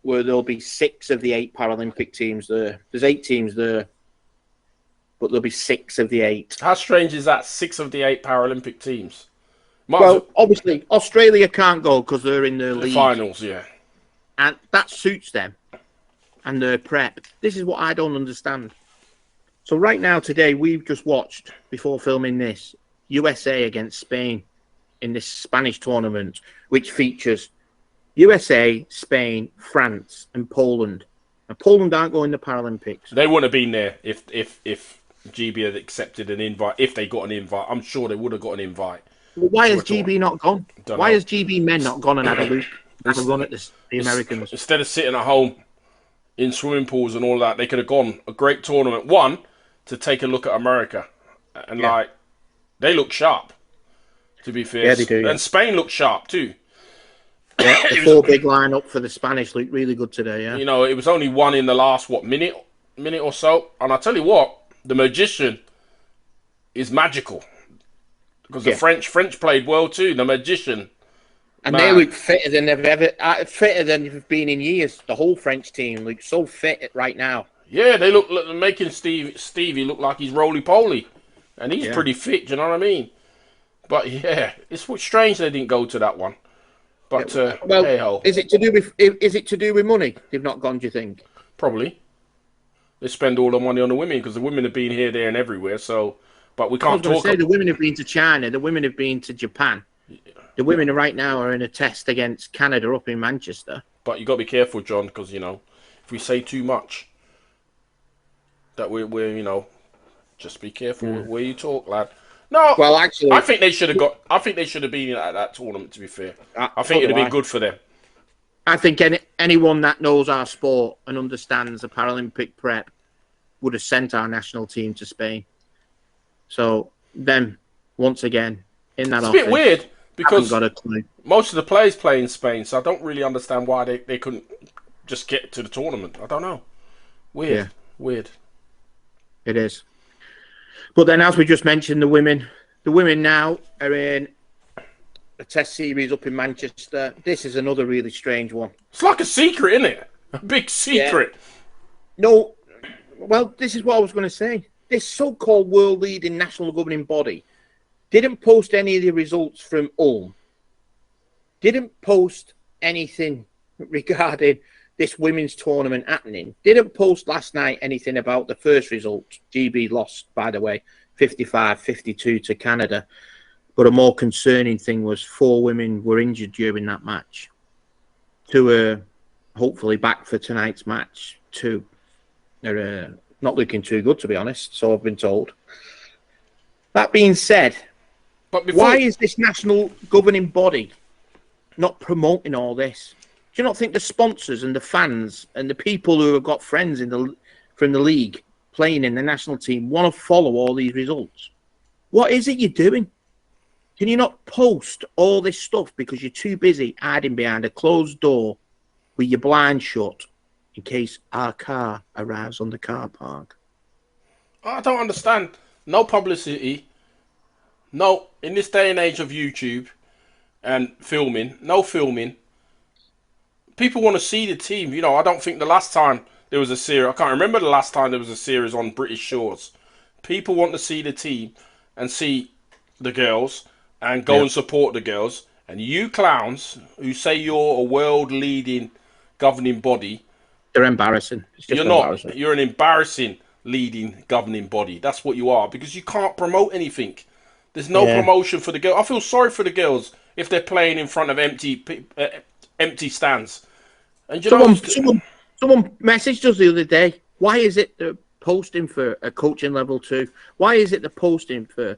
where there'll be 6 of the 8 Paralympic teams there. There's 8 teams there, but there'll be 6 of the 8. How strange is that? 6 of the 8 Paralympic teams. Well, obviously, Australia can't go because they're in the league. Finals, yeah. And that suits them and their prep. This is what I don't understand. So right now, today, we've just watched, before filming this, USA against Spain in this Spanish tournament, which features USA, Spain, France, and Poland. And Poland aren't going to the Paralympics. They wouldn't have been there if GB had accepted an invite. If they got an invite, I'm sure they would have got an invite. Well, why has GB not gone? Why has GB men not gone and had a look, had a run at the Americans? Instead of sitting at home in swimming pools and all that, they could have gone a great tournament. One, to take a look at America. And like, they look sharp, to be fair. Yeah, they do. Yeah. And Spain looked sharp too. Yeah, the 4 big lineup for the Spanish looked really good today, yeah. You know, it was only one in the last, minute or so. And I tell you what, the magician is magical. Because the French played well too. The magician. And they look fitter than they've been in years. The whole French team looks so fit right now. Yeah, they look making Stevie look like he's roly-poly. And he's pretty fit, do you know what I mean? But yeah, it's strange they didn't go to that one. But hey-ho. Is it to do with money? They've not gone, do you think? Probably. They spend all the money on the women because the women have been here, there, and everywhere. So, but we can't talk. The women have been to China. The women have been to Japan. The women right now are in a test against Canada up in Manchester. But you got to be careful, John, because you know if we say too much, that we're you know, just be careful where you talk, lad. No, well, actually, I think they should have got. I think they should have been at that tournament. To be fair, I think it'd have been good for them. I think anyone that knows our sport and understands the Paralympic prep would have sent our national team to Spain. So them once again in that. It's a bit weird because got a clue. Most of the players play in Spain, so I don't really understand why they couldn't just get to the tournament. I don't know. Weird. It is. But then, as we just mentioned, the women now are in a test series up in Manchester. This is another really strange one. It's like a secret, isn't it? A big secret. Yeah. No, well, this is what I was going to say. This so-called world-leading national governing body didn't post any of the results from Ulm. Didn't post anything regarding this women's tournament happening. Didn't post last night anything about the first result. GB lost, by the way, 55-52 to Canada. But a more concerning thing was 4 women were injured during that match. 2 are hopefully back for tonight's match. 2 are not looking too good, to be honest, so I've been told. That being said, why is this national governing body not promoting all this? Do you not think the sponsors and the fans and the people who have got friends from the league playing in the national team want to follow all these results? What is it you're doing? Can you not post all this stuff because you're too busy hiding behind a closed door with your blind shut in case our car arrives on the car park? I don't understand. No publicity. No, in this day and age of YouTube and filming, no filming. People want to see the team. You know, I don't think the last time there was a series, I can't remember the last time there was a series on British shores. People want to see the team and see the girls and go and support the girls. And you clowns who say you're a world-leading governing body, they're embarrassing. You're not. You're an embarrassing leading governing body. That's what you are, because you can't promote anything. There's no promotion for the girls. I feel sorry for the girls if they're playing in front of empty stands. And someone messaged us the other day. Why is it they're posting for a coaching level 2? Why is it they're posting for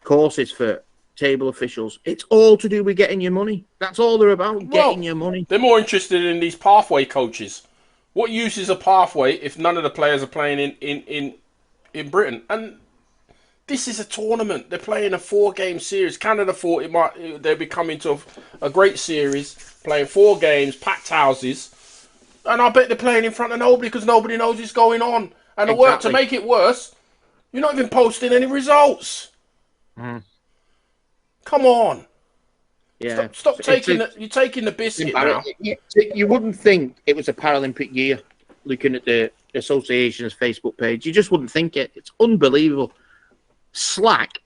courses for table officials. It's all to do with getting your money. That's all they're about, getting your money. They're more interested in these pathway coaches. What use is a pathway if none of the players are playing in Britain? And this is a tournament. They're playing a 4-game series. Canada thought they'd be coming to a great series, playing 4 games, packed houses. And I bet they're playing in front of nobody because nobody knows what's going on. And to make it worse, you're not even posting any results. Come on. Yeah. Stop you're taking the biscuit now. You wouldn't think it was a Paralympic year looking at the association's Facebook page. You just wouldn't think it. It's unbelievable. Slack.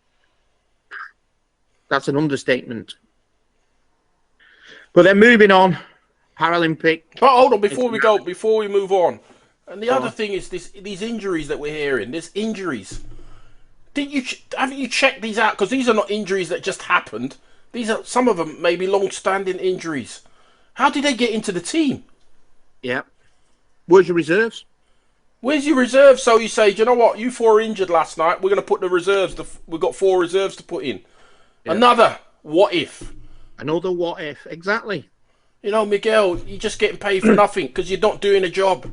That's an understatement. But then moving on, Paralympic. But hold on, before we move on. And the other thing is these injuries that we're hearing. There's injuries. Haven't you checked these out? Because these are not injuries that just happened. These are, some of them maybe long-standing injuries. How did they get into the team? Yeah. Where's your reserves? Where's your reserves? So you say, do you know what? You 4 injured last night. We're going to put the reserves. We've got 4 reserves to put in. Yeah. Another what if? Another what if? Exactly. You know, Miguel, you're just getting paid for nothing because you're not doing a job.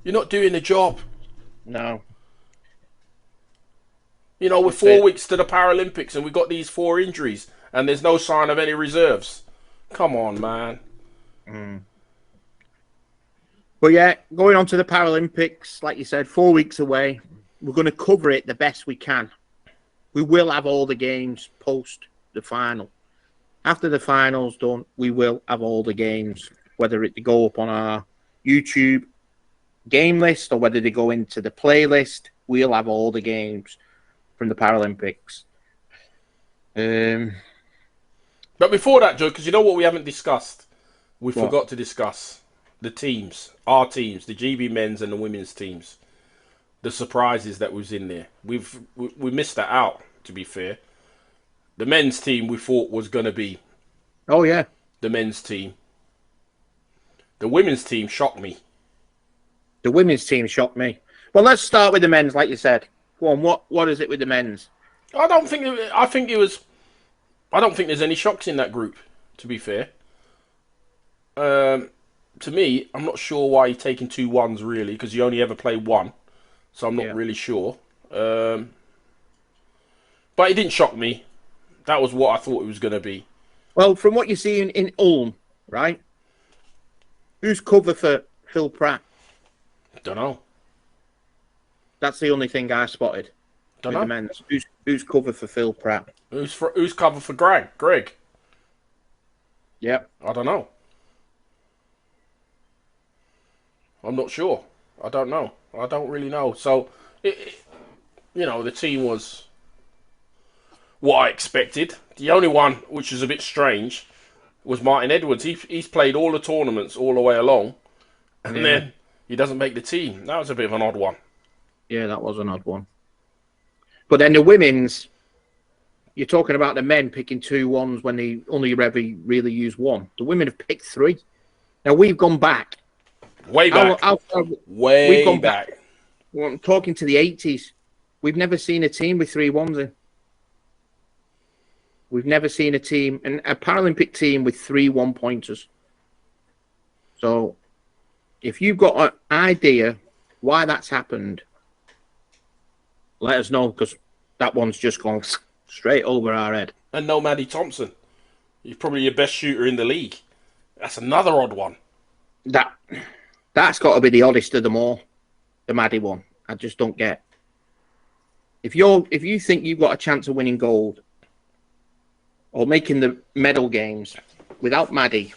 You're not doing a job. No. You know, we're 4 weeks to the Paralympics and we've got these 4 injuries and there's no sign of any reserves. Come on, man. But yeah, going on to the Paralympics, like you said, 4 weeks away. We're going to cover it the best we can. We will have all the games post the final. After the final's done, we will have all the games, whether it go up on our YouTube game list or whether they go into the playlist. We'll have all the games from the Paralympics. But before that, Joe, because you know what we haven't discussed? We forgot to discuss the teams, our teams, the GB men's and the women's teams. The surprises that was in there. We missed that out, to be fair. The men's team we thought was going to be the men's team. The women's team shocked me. The women's team shocked me. Well, let's start with the men's, like you said. Go on, what is it with the men's? I don't think there's any shocks in that group, to be fair. To me, I'm not sure why you're taking 2 1s, really, because you only ever play 1. So I'm not really sure. But it didn't shock me. That was what I thought it was going to be. Well, from what you see in Ulm, right? Who's cover for Phil Pratt? Don't know. That's the only thing I spotted. Don't know. The men's. Who's cover for Phil Pratt? Who's cover for Greg? Yep. I don't know. I'm not sure. I don't know. I don't really know. So, the team was what I expected. The only one which is a bit strange was Martin Edwards. He's played all the tournaments all the way along, and then he doesn't make the team. That was a bit of an odd one. Yeah, that was an odd one. But then the women's, you're talking about the men picking 2 1s when they only ever really use 1. The women have picked 3. Now, we've gone back. Way back. We've gone back. Well, I'm talking to the 80s. We've never seen a team with 3 1s in. We've never seen a Paralympic team with 3 1-pointers. So, if you've got an idea why that's happened, let us know, because that one's just gone straight over our head. And no Maddie Thompson. He's probably your best shooter in the league. That's another odd one. That's got to be the oddest of them all. The Maddie one. I just don't get. If you think you've got a chance of winning gold or making the medal games without Maddie,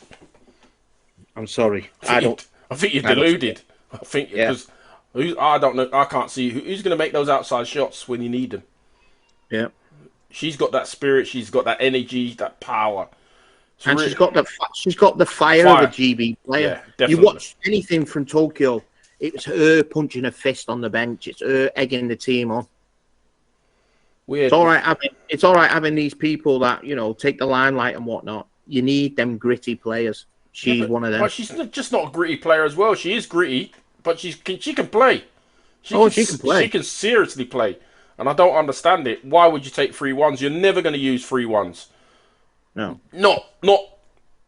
I'm sorry. I think you're deluded. I think because I don't know. I can't see who's going to make those outside shots when you need them. Yeah, she's got that spirit. She's got that energy, that power, and she's got the fire of a GB player. Yeah, definitely. You watch anything from Tokyo, it was her punching a fist on the bench. It's her egging the team on. Weird. It's all right having these people that take the limelight and whatnot. You need them gritty players. She's one of them. But she's just not a gritty player as well. She is gritty, but she can play. She can play. She can seriously play. and I don't understand it. Why would you take 3-1s? You're never going to use 3-1s. No. Not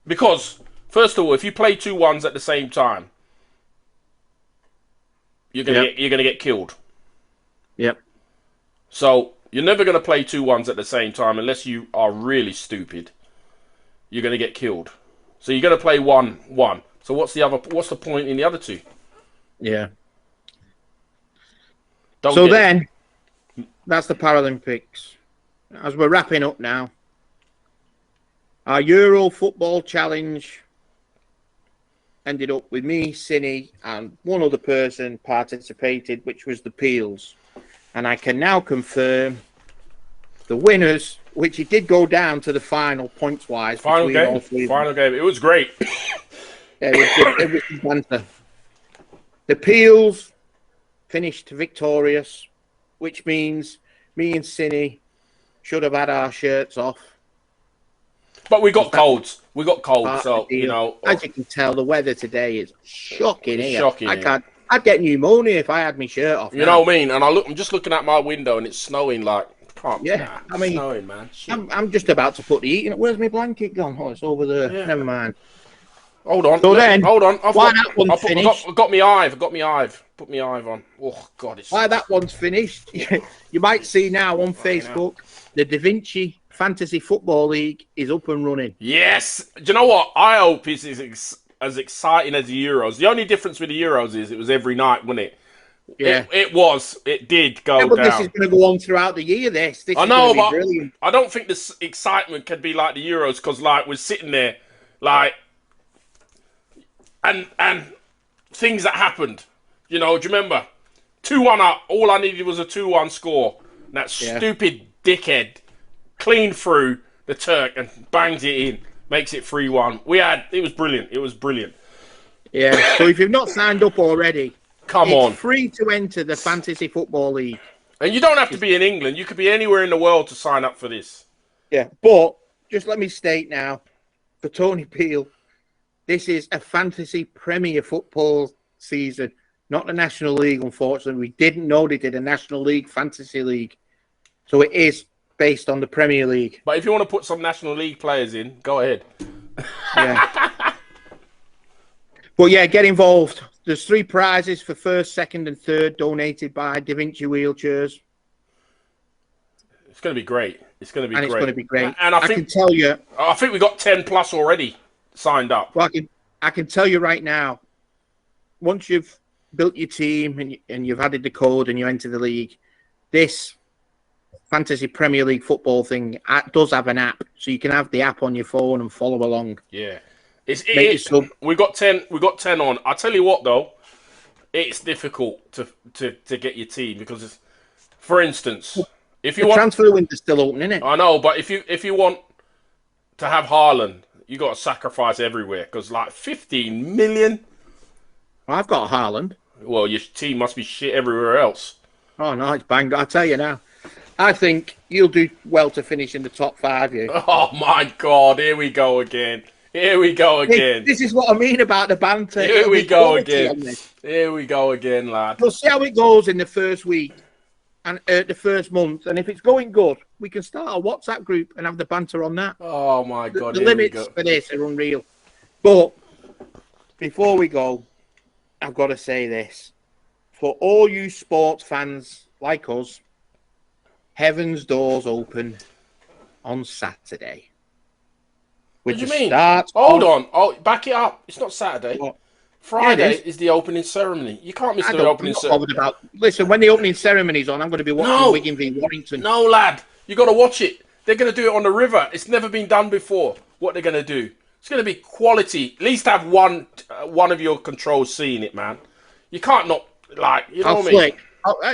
because first of all, if you play 2-1s at the same time, you're gonna get killed. Yep. So you're never gonna play 2-1s at the same time unless you are really stupid. You're gonna get killed. So you're gonna play 1-1. So what's the point in the other two? Yeah. Don't So get it. then, that's the Paralympics. As we're wrapping up now, our Euro Football Challenge ended up with me, Cine, and one other person participated, which was the Peels. And I can now confirm the winners, which it did go down to the final points-wise. Final between all game. three of Final them. game. It was great. Yeah, it was banter. The Peels finished victorious, which means me and Cine should have had our shirts off. But we got colds. We got cold, so you know. As you can tell, the weather today is shocking here. Shocking. I'd get pneumonia if I had my shirt off. You know what I mean? And I'm just looking at my window and it's snowing like. Yeah, I mean, snowing, man. I'm just about to put the heat in. Where's my blanket gone? Oh, it's over there. Yeah. Never mind. Hold on. So then, hold on. that one's finished. I got my Ive. Put my Ive on. Oh God, it's. Why that one's finished? You might see now on Facebook, the Da Vinci Fantasy Football League is up and running. Yes. Do you know what? I hope it's as exciting as the Euros. The only difference with the Euros is it was every night, wasn't it? Yeah, it was. It did go but down. this is going to go on throughout the year. This I know, is but brilliant. I don't think this excitement can be like the Euros because, like, we're sitting there, like, and things that happened. You know, do you remember? 2-1 up. All I needed was a 2-1 score. And that stupid dickhead clean through the Turk and bangs it in, makes it 3-1. It was brilliant. It was brilliant. Yeah. So if you've not signed up already, it's free to enter the Fantasy Football League. And you don't have to be in England. You could be anywhere in the world to sign up for this. Yeah, but just let me state now, for Tony Peel, this is a fantasy Premier Football season, not the National League, unfortunately. We didn't know they did a National League Fantasy League. So it is based on the Premier League. But if you want to put some National League players in, go ahead. Yeah. But yeah, get involved. There's 3 prizes for first, second, and third donated by Da Vinci Wheelchairs. It's going to be great. It's going to be It's going to be great. And I can tell you. I think we got 10 plus already signed up. Well, I can tell you right now. Once you've built your team and you've added the code and you enter the league, this Fantasy Premier League football thing does have an app, so you can have the app on your phone and follow along. Yeah. We got 10 on. I tell you what though, it's difficult to get your team because for instance, if you want transfer window's still open, isn't it? I know, but if you want to have Haaland, you got to sacrifice everywhere because like 15 million. I've got Haaland. Well, your team must be shit everywhere else. Oh no, it's banged. I tell you now, I think you'll do well to finish in the top 5. You. Oh my God! Here we go again. Here we go again. This is what I mean about the banter. Here we go again. Here we go again, lad. We'll see how it goes in the first week and the first month. And if it's going good, we can start a WhatsApp group and have the banter on that. Oh, my God. The limits for this are unreal. But before we go, I've got to say this. For all you sports fans like us, Heaven's Doors open on Saturday. What do you mean? Hold on. Oh, back it up. It's not Saturday. What? Friday is the opening ceremony. You can't miss the opening ceremony. Listen, when the opening ceremony's on, I'm going to be watching Wigan v Warrington. No, lad. You got to watch it. They're going to do it on the river. It's never been done before. What they're going to do. It's going to be quality. At least have one of your controls seeing it, man. You can't not, like, you know what I mean?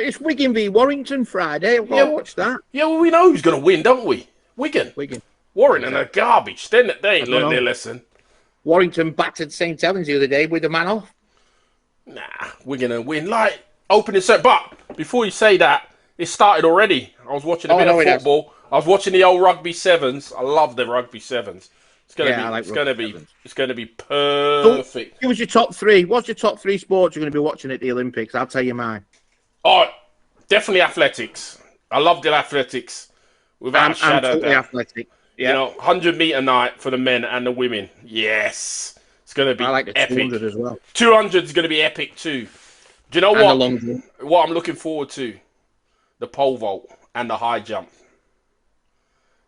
It's Wigan v Warrington Friday. I've got to watch that. Yeah, well, we know who's going to win, don't we? Wigan. Warrington are garbage. They ain't learned their lesson. Warrington battered St. Helens the other day with a man off. Nah, we're going to win. Like, opening set. But before you say that, it started already. I was watching a bit of football. I was watching the old rugby sevens. I love the rugby sevens. It's going to be perfect. So, give us your top 3. What's your top 3 sports you're going to be watching at the Olympics? I'll tell you mine. Oh, definitely athletics. I love the athletics, without a I'm shadow of totally doubt. athletic. You Yeah, know, 100-meter night for the men and the women. Yes, it's gonna I be like the epic. 200 as well, 200 is gonna be epic too. Do you know and the what? long jump. What I'm looking forward to? The pole vault and the high jump.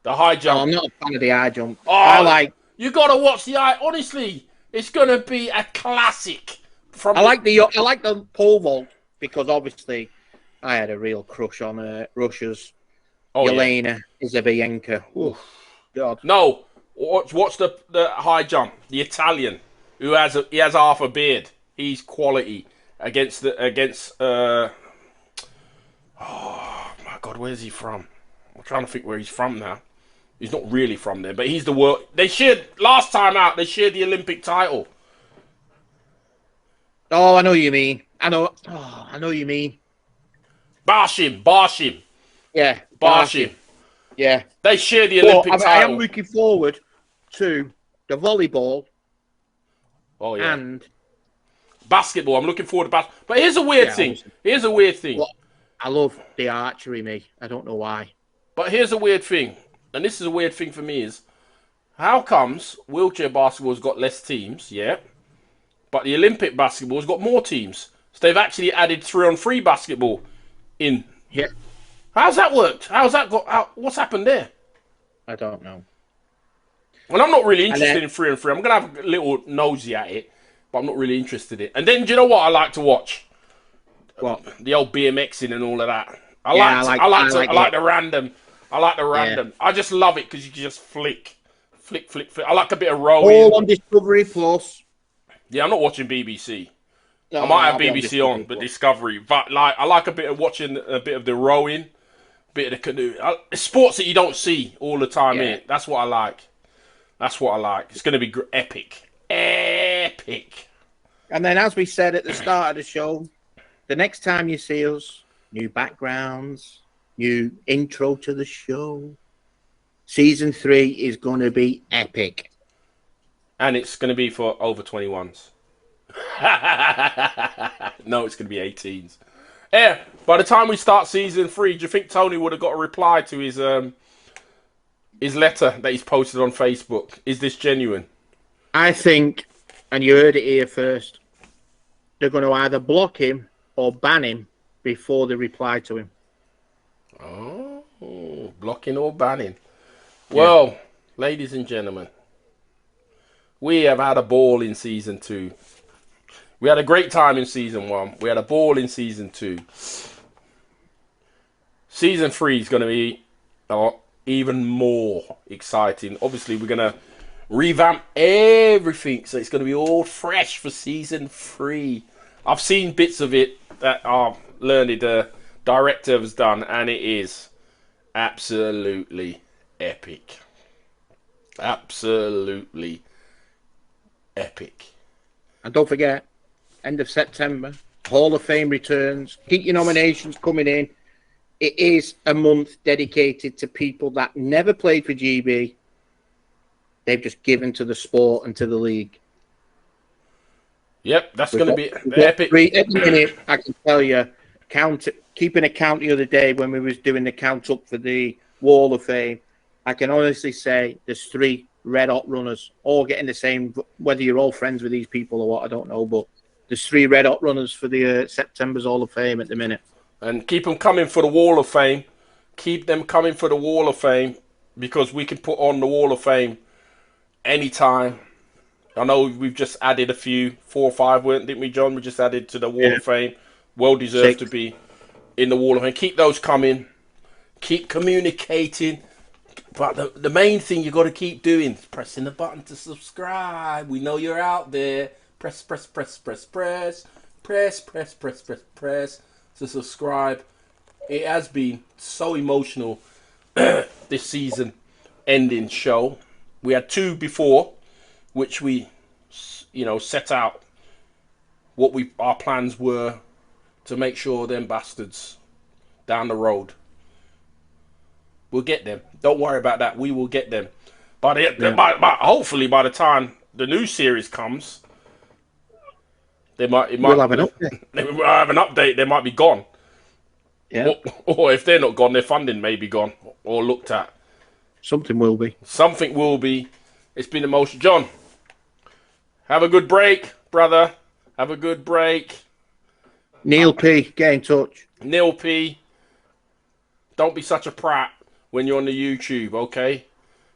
The high Oh, jump. I'm not a fan of the high jump. I Oh, like you gotta watch the eye. Honestly, it's gonna be a classic. From I like the pole vault because obviously I had a real crush on Russia's oh yeah. Yelena Isabienko. Oh God. No, watch the high jump. The Italian who has half a beard. He's quality against. Oh my God, where's he from? I'm trying to think where he's from now. He's not really from there, but he's the world. They shared last time out. They shared the Olympic title. Oh, I know what you mean. I know. Oh, I know what you mean. Barshim. Yeah, Barshim. Yeah. They share the But Olympic I am title. looking forward to the volleyball Oh yeah. and Basketball. I'm looking forward to basketball. But here's a weird thing. obviously. Here's a weird thing. Well, I love the archery, me. I don't know why. But here's a weird thing. And this is a weird thing for me is how comes wheelchair basketball's got less teams, yeah? But the Olympic basketball's got more teams. So they've actually added 3-on-3 basketball in. Yeah, How's that worked? What's happened there? I don't know. Well, I'm not really And interested then- in 3-on-3. I'm gonna have a little nosy at it, but I'm not really interested in it. And then do you know what I like to watch? What? The old BMXing and all of that. I Yeah, like I like the random. I like the random. I just love it because you can just flick. I like a bit of rowing. All on Discovery Plus. Yeah, I'm not watching BBC. No, I might have I'll be BBC on, but Discovery. But like, I like a bit of watching a bit of the rowing, bit of the canoe. It's sports that you don't see all the time. Yeah. Innit? That's what I like. That's what I like. It's going to be epic. Epic. And then, as we said at the start of the show, the next time you see us, new backgrounds, new intro to the show. Season 3 is going to be epic. And it's going to be for over 21s. No, it's going to be 18s. Yeah, by the time we start season 3, do you think Tony would have got a reply to his letter that he's posted on Facebook? Is this genuine? I think, and you heard it here first, they're going to either block him or ban him before they reply to him. Oh, blocking or banning. Well, ladies and gentlemen, we have had a ball in season 2. We had a great time in season 1. We had a ball in season 2. Season 3 is going to be even more exciting. Obviously, we're going to revamp everything, so it's going to be all fresh for season 3. I've seen bits of it that our learned director has done, and it is absolutely epic. Absolutely epic. And don't forget, end of September, Hall of Fame returns. Keep your nominations coming in. It is a month dedicated to people that never played for GB. They've just given to the sport and to the league. Yep, that's going to be epic. At the minute, I can tell you, keeping a count the other day when we was doing the count up for the Wall of Fame, I can honestly say there's 3 red hot runners, all getting the same. Whether you're all friends with these people or what, I don't know, but there's 3 red hot runners for the September's Hall of Fame at the minute. And keep them coming for the Wall of Fame. Keep them coming for the Wall of Fame, because we can put on the Wall of Fame anytime. I know we've just added a few, 4 or 5, didn't we, John? We just added to the Wall of Fame. Well deserved 6. to be in the Wall of Fame. Keep those coming. Keep communicating. But the main thing you got to keep doing is pressing the button to subscribe. We know you're out there. Press to subscribe. It has been so emotional this season ending show. We had 2 before, which we, set out what our plans were to make sure them bastards down the road, we'll get them. Don't worry about that. We will get them. But hopefully by the time the new series comes, we'll have an update. They might have an update. They might be gone. Yeah. Or if they're not gone, their funding may be gone or looked at. Something will be. Something will be. It's been emotional. John, have a good break, brother. Have a good break. Neil P, get in touch. Neil P, don't be such a prat when you're on the YouTube, okay?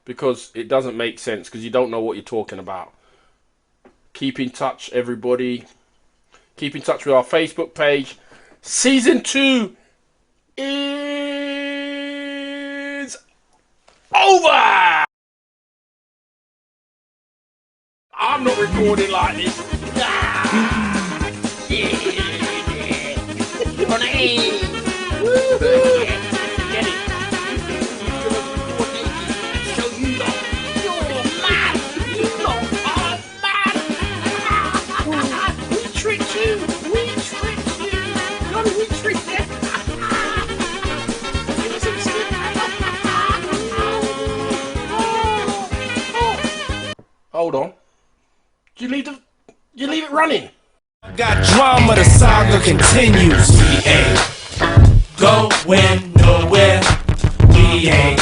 Because it doesn't make sense, because you don't know what you're talking about. Keep in touch, everybody. Keep in touch with our Facebook page. Season 2 is over! I'm not recording like this. Hold on. You leave it running. Got drama, the saga continues. We ain't going nowhere. We ain't